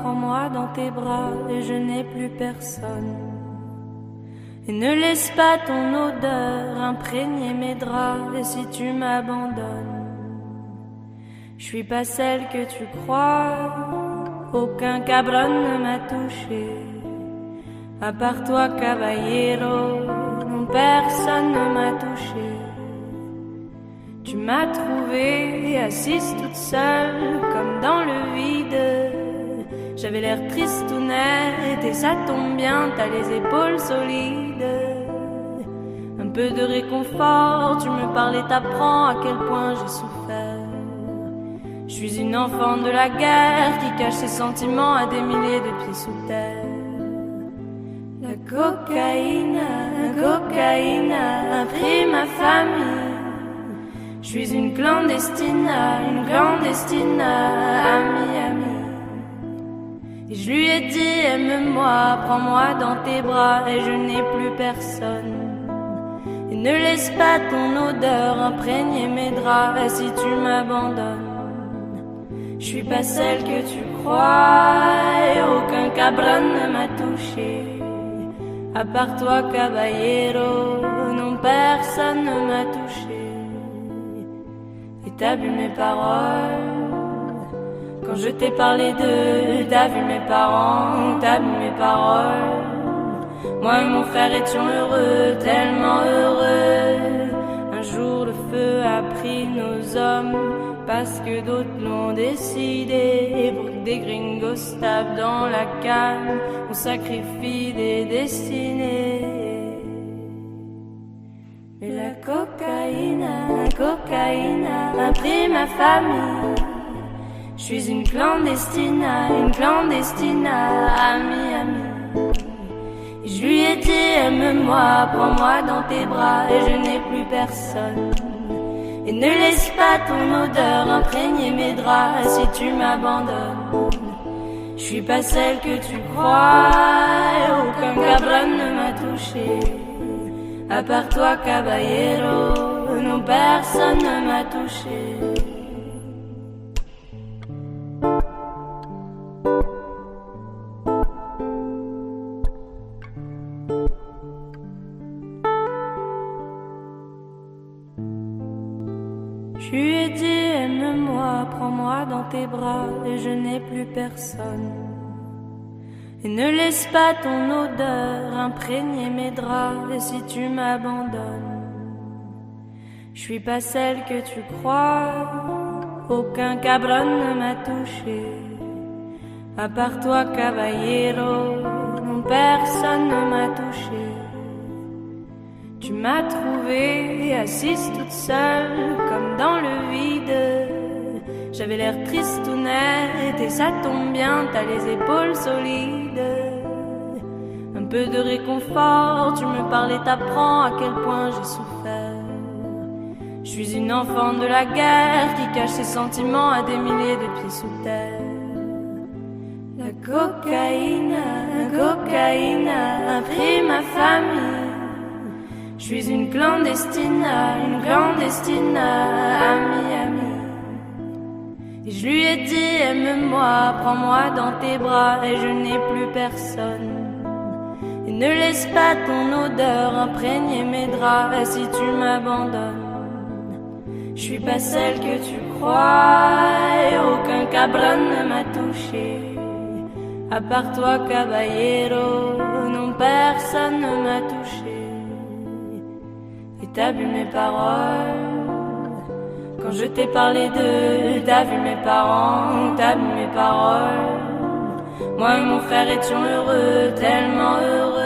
prends-moi dans tes bras et je n'ai plus personne. Et ne laisse pas ton odeur imprégner mes draps. Et si tu m'abandonnes, je suis pas celle que tu crois. Aucun cabron ne m'a touché, à part toi, caballero. Non, personne ne m'a touché. Tu m'as trouvée assise toute seule, comme dans le vide. J'avais l'air tristounet et ça tombe bien, t'as les épaules solides. Un peu de réconfort, tu me parles et t'apprends à quel point j'ai souffert. Je suis une enfant de la guerre qui cache ses sentiments à des milliers de pieds sous terre. La cocaïne a pris ma famille. Je suis une clandestine, amie. Et je lui ai dit, aime-moi, prends-moi dans tes bras, et je n'ai plus personne. Et ne laisse pas ton odeur imprégner mes draps, et si tu m'abandonnes, je suis pas celle que tu crois, et aucun cabron ne m'a touché. À part toi, caballero, non, personne ne m'a touché. Et t'as vu mes paroles quand je t'ai parlé d'eux, t'as vu mes parents, t'as vu mes paroles. Moi et mon frère étions heureux, tellement heureux. Un jour le feu a pris nos hommes, parce que d'autres l'ont décidé. Pour que des gringos tapent dans la canne, on sacrifie des destinées. Mais la cocaïne a pris ma famille. Je suis une clandestine, amie. Et je lui ai dit, aime-moi, prends-moi dans tes bras, et je n'ai plus personne. Et ne laisse pas ton odeur imprégner mes draps, si tu m'abandonnes. Je suis pas celle que tu crois, et aucun cabron ne m'a touché. À part toi, caballero, non, personne ne m'a touché. Je lui ai dit, aime-moi, prends-moi dans tes bras, et je n'ai plus personne. Et ne laisse pas ton odeur imprégner mes draps, et si tu m'abandonnes, je suis pas celle que tu crois. Aucun cabron ne m'a touché, à part toi, caballero, non, personne ne m'a touché. Tu m'as trouvée assise toute seule, comme dans le vide. J'avais l'air tristounet et ça tombe bien, t'as les épaules solides. Un peu de réconfort, tu me parles et t'apprends à quel point j'ai souffert. Je suis une enfant de la guerre qui cache ses sentiments à des milliers de pieds sous terre. La cocaïne a pris ma famille. Je suis une clandestine, amie. Et je lui ai dit, aime-moi, prends-moi dans tes bras, et je n'ai plus personne. Et ne laisse pas ton odeur imprégner mes draps, et si tu m'abandonnes, je suis pas celle que tu crois, et aucun cabron ne m'a touché. À part toi, caballero, non, personne ne m'a touché. Et t'as vu mes paroles quand je t'ai parlé d'eux, t'as vu mes parents, t'as vu mes paroles. Moi et mon frère étions heureux, tellement heureux.